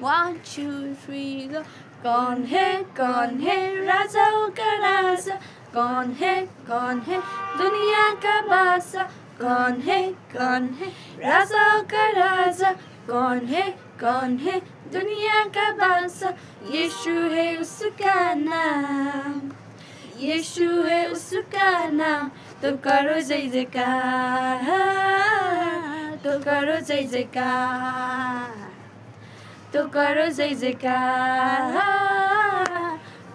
1 2 3 go। कौन है राजाओं का राजा, कौन है दुनिया का बादशाह, कौन है राजाओं का राजा, कौन है दुनिया का बादशाह। यीशु है उसका नाम, यीशु है उसका नाम। तो करो जय जयकार, तो करो जय जयकार, तो करो जय जयकार,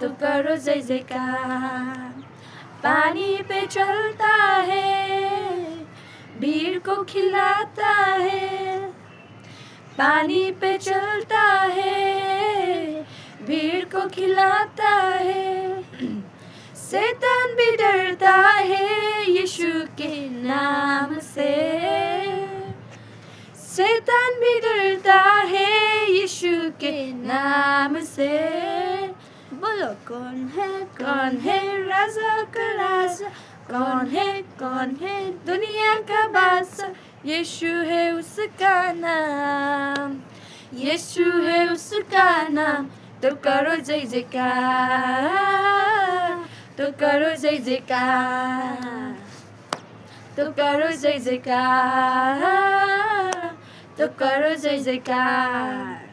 तो करो जय जयकार। पानी पे चलता है, भीड़ को खिलाता है, पानी पे चलता है, भीड़ को खिलाता है। शैतान भी डरता है यीशु के नाम से, शैतान भी डरता है यीशु के नाम से। बोलो कौन है राजा का राजा, कौन है दुनिया का बादशाह। यीशु है उसका नाम, यीशु है उसका नाम। तो करो जय जयकार, तो करो जय जयकार, तो करो जय जयकार, तो करो जय जयकार।